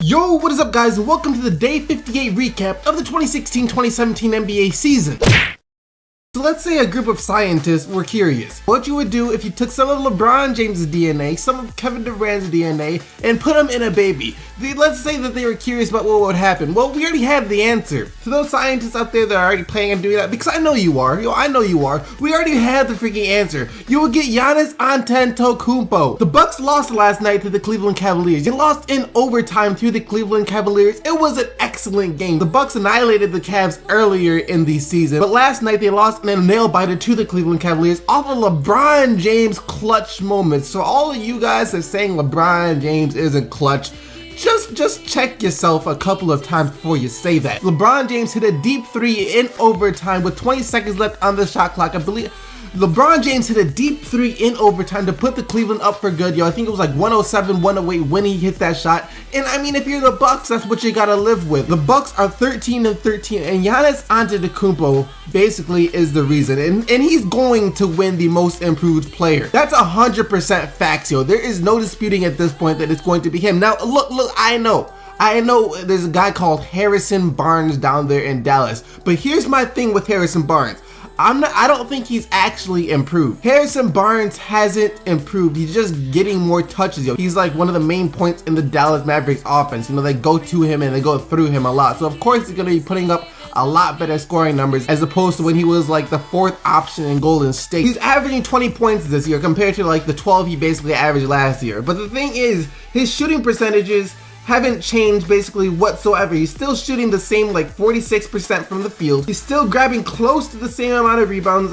Yo, what is up guys, and welcome to the day 58 recap of the 2016-2017 NBA season. So let's say a group of scientists were curious what you would do if you took some of LeBron James' DNA, some of Kevin Durant's DNA, and put them in a baby. Let's say that they were curious about what would happen. Well, we already have the answer. To those scientists out there that are already planning on doing that, because I know you are, I know you are, we already have the freaking answer. You will get Giannis Antetokounmpo. The Bucks lost last night to the Cleveland Cavaliers. You lost in overtime to the Cleveland Cavaliers. It was an excellent game. The Bucks annihilated the Cavs earlier in the season, but last night they lost in a nail-biter to the Cleveland Cavaliers off of LeBron James clutch moments. So all of you guys that are saying LeBron James isn't clutch, just check yourself a couple of times before you say that. LeBron James hit a deep three in overtime with 20 seconds left on the shot clock. I believe LeBron James hit a deep three in overtime to put the Cleveland up for good. Yo, I think it was like 107, 108 when he hit that shot. And I mean, if you're the Bucks, that's what you gotta live with. The Bucks are 13-13, and Giannis Antetokounmpo basically is the reason. And he's going to win the most improved player. That's 100% facts, yo. There is no disputing at this point that it's going to be him. Now, look, I know there's a guy called Harrison Barnes down there in Dallas. But here's my thing with Harrison Barnes. I don't think he's actually improved. Harrison Barnes hasn't improved. He's just getting more touches, yo. He's like one of the main points in the Dallas Mavericks offense. You know, they go to him and they go through him a lot. So of course he's gonna be putting up a lot better scoring numbers as opposed to when he was like the fourth option in Golden State. He's averaging 20 points this year compared to like the 12 he basically averaged last year. But the thing is, his shooting percentages haven't changed basically whatsoever. He's still shooting the same, like 46% from the field. He's still grabbing close to the same amount of rebounds,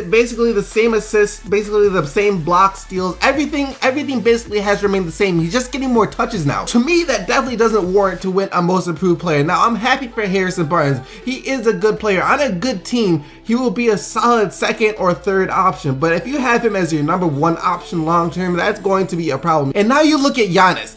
basically the same assists, basically the same block steals. Everything basically has remained the same. He's just getting more touches now. To me, that definitely doesn't warrant to win a most improved player. Now, I'm happy for Harrison Barnes. He is a good player. On a good team, he will be a solid second or third option. But if you have him as your number one option long term, that's going to be a problem. And now you look at Giannis.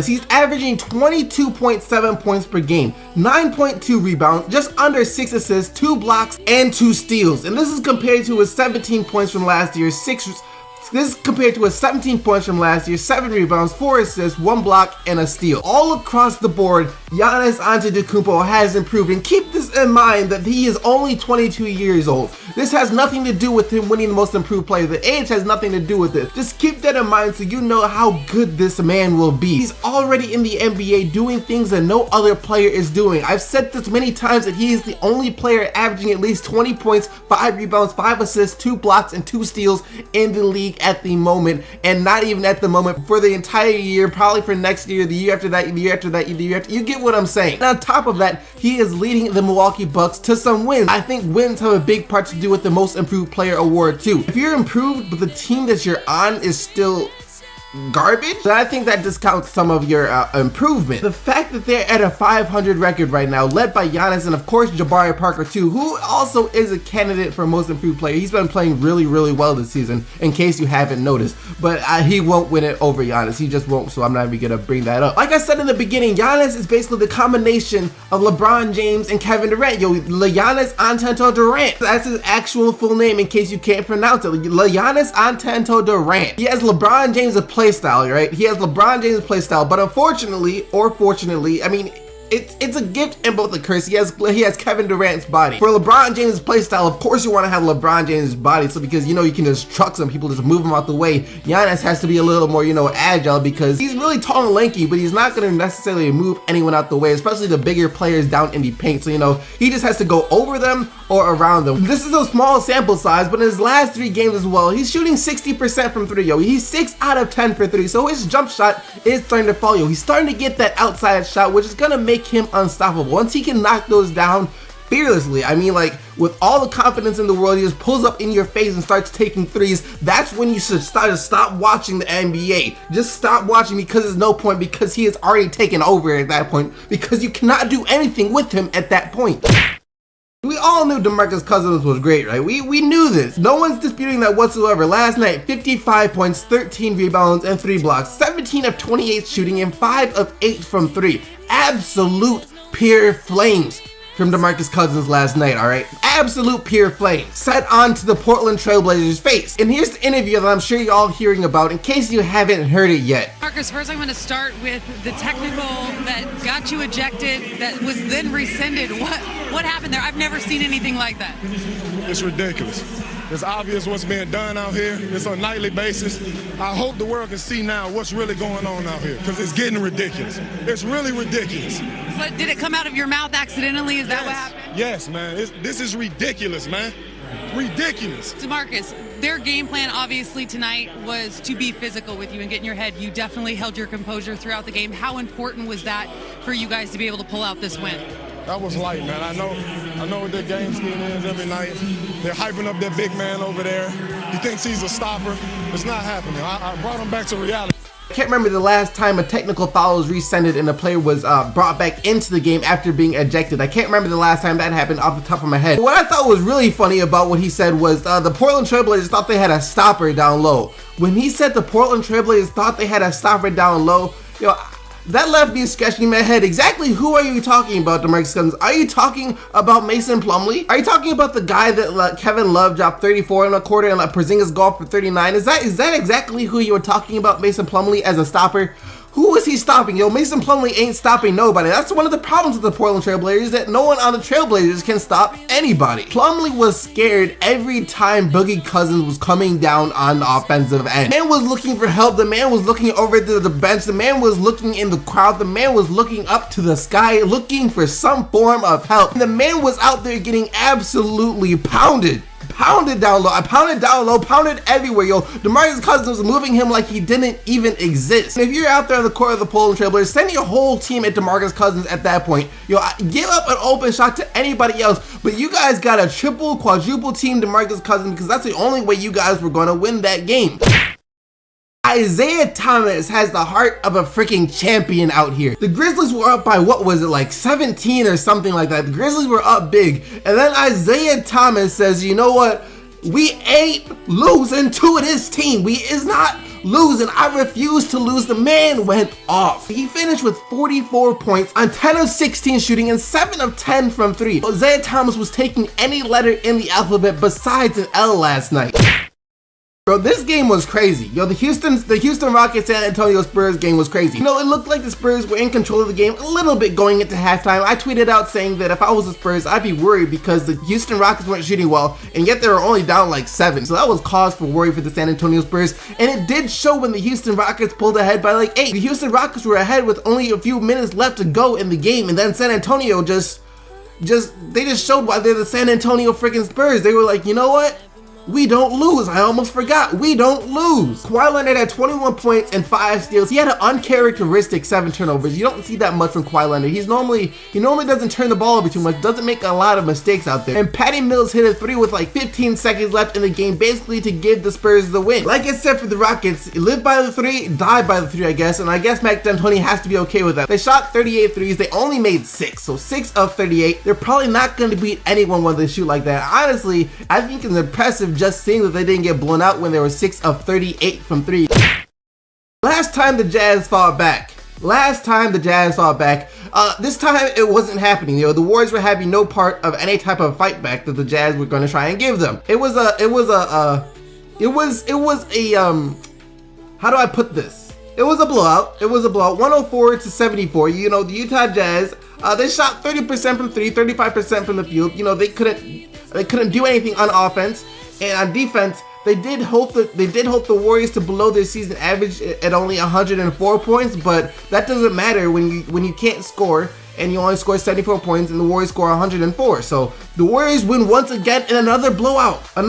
He's averaging 22.7 points per game, 9.2 rebounds, just under 6 assists, 2 blocks, and 2 steals. And this is compared to his 17 points from last year, 17 points from last year, 7 rebounds, 4 assists, 1 block, and a steal. All across the board, Giannis Antetokounmpo has improved. And keep this in mind that he is only 22 years old. This has nothing to do with him winning the most improved player. The age has nothing to do with it. Just keep that in mind so you know how good this man will be. He's already in the NBA doing things that no other player is doing. I've said this many times that he is the only player averaging at least 20 points, 5 rebounds, 5 assists, 2 blocks, and 2 steals in the league at the moment, and not even at the moment, for the entire year, probably for next year, the year after that, the year after that, the year after. You get what I'm saying. And on top of that, he is leading the Milwaukee Bucks to some wins. I think wins have a big part to do with the most improved player award too. If you're improved but the team that you're on is still garbage, then I think that discounts some of your improvement. The fact that they're at a 500 record right now, led by Giannis and of course Jabari Parker too, who also is a candidate for most improved player. He's been playing really well this season, in case you haven't noticed, but he won't win it over Giannis. He just won't, so I'm not even gonna bring that up. Like I said in the beginning, Giannis is basically the combination of LeBron James and Kevin Durant. Yo, Giannis Antetokounmpo Durant. That's his actual full name in case you can't pronounce it. Giannis Antetokounmpo Durant. He has LeBron James' play style, right? He has LeBron James' play style, but unfortunately, or fortunately, I mean, it's a gift and both a curse. He has Kevin Durant's body. For LeBron James' play style, of course you want to have LeBron James' body, so because you know you can just truck some people, just move them out the way. Giannis has to be a little more, agile, because he's really tall and lanky, but he's not going to necessarily move anyone out the way, especially the bigger players down in the paint. So he just has to go over them or around them. This is a small sample size, but in his last 3 games as well, he's shooting 60% from 3, yo. He's 6 out of 10 for 3, so his jump shot is starting to fall, yo. He's starting to get that outside shot, which is gonna make him unstoppable. Once he can knock those down fearlessly, I mean, like, with all the confidence in the world, he just pulls up in your face and starts taking threes. That's when you should stop watching the NBA. Just stop watching, because there's no point, because he has already taken over at that point, because you cannot do anything with him at that point. We all knew DeMarcus Cousins was great, right? We knew this. No one's disputing that whatsoever. Last night, 55 points, 13 rebounds, and 3 blocks. 17 of 28 shooting and 5 of 8 from 3. Absolute pure flames. from DeMarcus Cousins last night, alright? Absolute pure flame set onto the Portland Trailblazers' face. And here's the interview that I'm sure you're all hearing about in case you haven't heard it yet. Marcus, first I'm going to start with the technical that got you ejected, that was then rescinded. What happened there? I've never seen anything like that. It's ridiculous. It's obvious what's being done out here. It's on a nightly basis. I hope the world can see now what's really going on out here, because it's getting ridiculous. It's really ridiculous. But did it come out of your mouth accidentally? Is that what happened? Yes, man. This is ridiculous, man. Ridiculous. DeMarcus, their game plan obviously tonight was to be physical with you and get in your head. You definitely held your composure throughout the game. How important was that for you guys to be able to pull out this win? That was light, man. I know what their game scheme is every night. They're hyping up their big man over there. He thinks he's a stopper. It's not happening. I brought him back to reality. I can't remember the last time a technical foul was rescinded and a player was brought back into the game after being ejected. I can't remember the last time that happened off the top of my head. What I thought was really funny about what he said was the Portland Trailblazers thought they had a stopper down low. When he said the Portland Trailblazers thought they had a stopper down low, that left me scratching my head. Exactly who are you talking about, DeMarcus Cousins? Are you talking about Mason Plumlee? Are you talking about the guy that Kevin Love dropped 34 in a quarter and Porzingis golf for 39? Is that exactly who you were talking about, Mason Plumlee, as a stopper? Who is he stopping? Mason Plumlee ain't stopping nobody. That's one of the problems with the Portland Trailblazers, that no one on the Trailblazers can stop anybody. Plumlee was scared every time Boogie Cousins was coming down on the offensive end. The man was looking for help. The man was looking over to the bench. The man was looking in the crowd. The man was looking up to the sky, looking for some form of help. And the man was out there getting absolutely pounded. Pounded down low, pounded everywhere, DeMarcus Cousins was moving him like he didn't even exist. And if you're out there on the court of the Portland Trailblazers, send your whole team at DeMarcus Cousins at that point. Give up an open shot to anybody else, but you guys got a triple, quadruple team DeMarcus Cousins, because that's the only way you guys were going to win that game. Isaiah Thomas has the heart of a freaking champion out here. The Grizzlies were up by, what was it, like 17 or something like that. The Grizzlies were up big. And then Isaiah Thomas says, you know what? We ain't losing to this team. We is not losing. I refuse to lose. The man went off. He finished with 44 points on 10 of 16 shooting and 7 of 10 from 3. Isaiah Thomas was taking any letter in the alphabet besides an L last night. Bro, this game was crazy. The Houston Rockets San Antonio Spurs game was crazy. It looked like the Spurs were in control of the game a little bit going into halftime. I tweeted out saying that if I was the Spurs, I'd be worried because the Houston Rockets weren't shooting well, and yet they were only down like 7. So that was cause for worry for the San Antonio Spurs, and it did show when the Houston Rockets pulled ahead by like 8. The Houston Rockets were ahead with only a few minutes left to go in the game, and then San Antonio they just showed why they're the San Antonio freaking Spurs. They were like, you know what? We don't lose. I almost forgot. We don't lose. Kawhi Leonard had 21 points and 5 steals. He had an uncharacteristic 7 turnovers. You don't see that much from Kawhi Leonard. He normally doesn't turn the ball over too much, doesn't make a lot of mistakes out there. And Patty Mills hit a 3 with like 15 seconds left in the game, basically to give the Spurs the win. Like I said for the Rockets, live by the 3, die by the 3, I guess. And I guess Mike D'Antoni has to be okay with that. They shot 38 threes. They only made 6. So 6 of 38. They're probably not going to beat anyone when they shoot like that. Honestly, I think it's impressive just seeing that they didn't get blown out when they were 6 of 38 from 3. Last time the Jazz fought back. This time it wasn't happening. The Warriors were having no part of any type of fight back that the Jazz were going to try and give them. It was a how do I put this? It was a blowout. 104 to 74. The Utah Jazz, they shot 30% from 3, 35% from the field. They couldn't do anything on offense. And on defense, they did hold the Warriors to below their season average at only 104 points, but that doesn't matter when you can't score and you only score 74 points and the Warriors score 104. So the Warriors win once again in another blowout. They're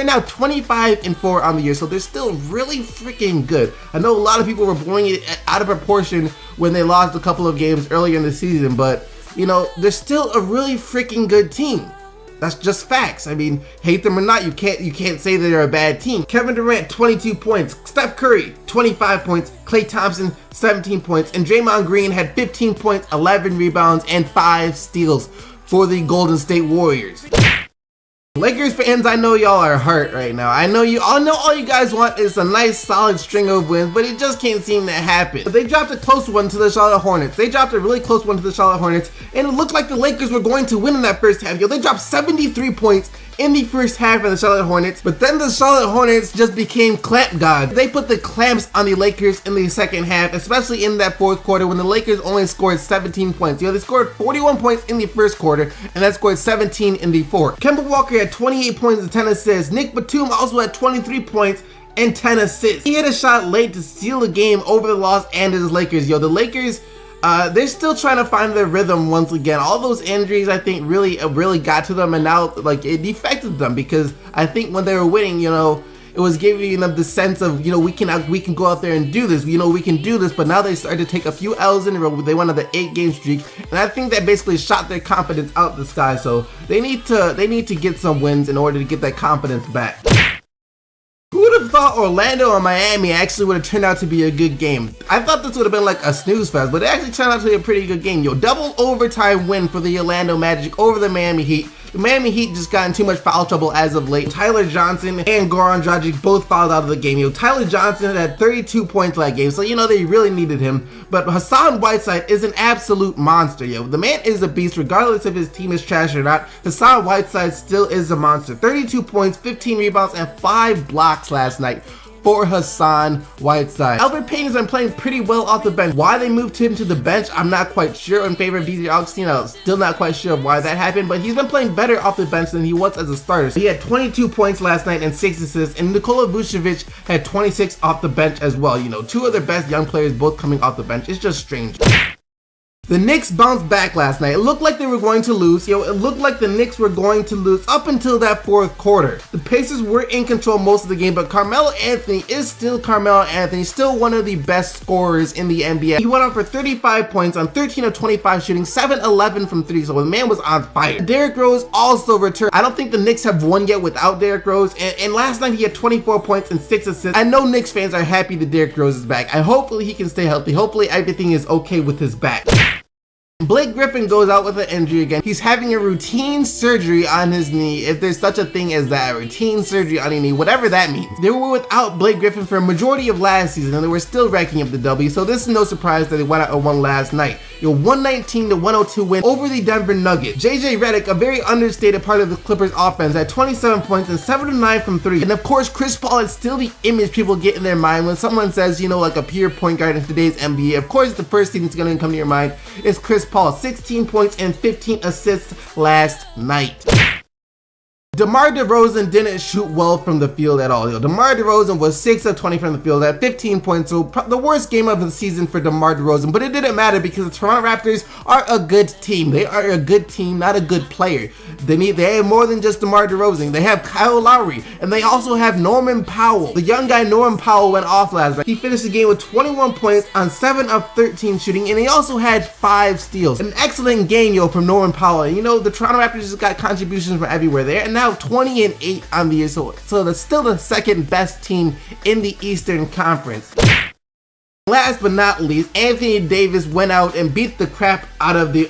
now 25-4 on the year, so they're still really freaking good. I know a lot of people were blowing it out of proportion when they lost a couple of games earlier in the season, but they're still a really freaking good team. That's just facts. I mean, hate them or not, you can't say that they're a bad team. Kevin Durant, 22 points. Steph Curry, 25 points. Klay Thompson, 17 points. And Draymond Green had 15 points, 11 rebounds, and 5 steals for the Golden State Warriors. Lakers fans, I know y'all are hurt right now. I know all you guys want is a nice solid string of wins, but it just can't seem to happen. But they dropped a close one to the Charlotte Hornets. They dropped a really close one to the Charlotte Hornets, and it looked like the Lakers were going to win in that first half. Yo, they dropped 73 points in the first half of the Charlotte Hornets, but then the Charlotte Hornets just became clamp gods. They put the clamps on the Lakers in the second half, especially in that fourth quarter when the Lakers only scored 17 points. They scored 41 points in the first quarter and then scored 17 in the fourth. Kemba Walker had 28 points and 10 assists. Nick Batum also had 23 points and 10 assists. He hit a shot late to seal the game over the Los Angeles Lakers. Yo, the Lakers, they're still trying to find their rhythm once again. All those injuries, I think, really got to them, and now like it affected them, because I think when they were winning, it was giving them the sense of, we can go out there and do this. We can do this. But now they started to take a few L's in a row. They went on the 8-game streak, and I think that basically shot their confidence out the sky. So they need to get some wins in order to get that confidence back. Who would have thought Orlando and Miami actually would have turned out to be a good game? I thought this would have been like a snooze fest, but it actually turned out to be a pretty good game. Yo, double overtime win for the Orlando Magic over the Miami Heat. The Miami Heat just got in too much foul trouble as of late. Tyler Johnson and Goran Dragic both fouled out of the game. Tyler Johnson had 32 points that game, so they really needed him. But Hassan Whiteside is an absolute monster, The man is a beast, regardless if his team is trash or not. Hassan Whiteside still is a monster. 32 points, 15 rebounds, and 5 blocks last night for Hassan Whiteside. Albert Payne has been playing pretty well off the bench. Why they moved him to the bench, I'm not quite sure. In favor of DJ Augustine, I'm still not quite sure why that happened, but he's been playing better off the bench than he was as a starter. So he had 22 points last night and 6 assists, and Nikola Vucevic had 26 off the bench as well. Two of their best young players both coming off the bench. It's just strange. The Knicks bounced back last night. It looked like they were going to lose. It looked like the Knicks were going to lose up until that fourth quarter. The Pacers were in control most of the game, but Carmelo Anthony is still Carmelo Anthony, still one of the best scorers in the NBA. He went on for 35 points on 13 of 25 shooting, 7-11 from 3, so the man was on fire. Derrick Rose also returned. I don't think the Knicks have won yet without Derrick Rose, and last night he had 24 points and 6 assists. I know Knicks fans are happy that Derrick Rose is back. Hopefully he can stay healthy. Hopefully everything is okay with his back. Blake Griffin goes out with an injury again. He's having a routine surgery on his knee, if there's such a thing as that, routine surgery on your knee, whatever that means. They were without Blake Griffin for a majority of last season, and they were still racking up the W, so this is no surprise that they went out and won last night. 119-102 win over the Denver Nuggets. JJ Redick, a very understated part of the Clippers offense, had 27 points and 7 of 9 from 3. And of course, Chris Paul is still the image people get in their mind when someone says, like a pure point guard in today's NBA. Of course, the first thing that's going to come to your mind is Chris Paul, 16 points and 15 assists last night. DeMar DeRozan didn't shoot well from the field at all. DeMar DeRozan was 6 of 20 from the field at 15 points, so the worst game of the season for DeMar DeRozan, but it didn't matter because the Toronto Raptors are a good team. They are a good team, not a good player. They have more than just DeMar DeRozan. They have Kyle Lowry, and they also have Norman Powell. The young guy Norman Powell went off last night. He finished the game with 21 points on 7 of 13 shooting, and he also had 5 steals. An excellent game, from Norman Powell. And the Toronto Raptors just got contributions from everywhere there, and now 20-8 on the year, so that's still the second best team in the Eastern Conference. Last but not least, Anthony Davis went out and beat the crap out of the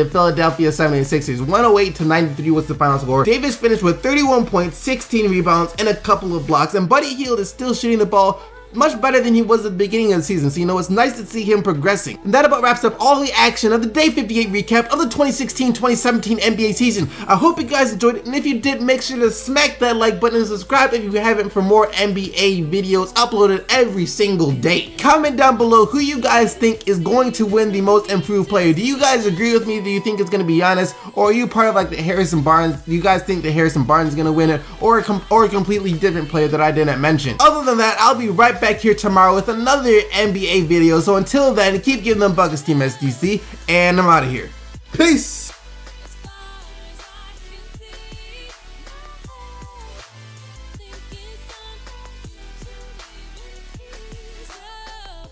Philadelphia 76ers. 108-93 was the final score. Davis finished with 31 points, 16 rebounds, and a couple of blocks, and Buddy Hield is still shooting the ball much better than he was at the beginning of the season, so it's nice to see him progressing. And that about wraps up all the action of the Day 58 recap of the 2016-2017 NBA season. I hope you guys enjoyed it, and if you did, make sure to smack that like button and subscribe if you haven't for more NBA videos uploaded every single day. Comment down below who you guys think is going to win the most improved player. Do you guys agree with me? Do you think it's going to be Giannis, or are you part of the Harrison Barnes? Do you guys think that Harrison Barnes is going to win it, or a completely different player that I didn't mention? Other than that, I'll be right back here tomorrow with another NBA video. So until then, keep giving them buckets, Team SDC, and I'm out of here. Peace!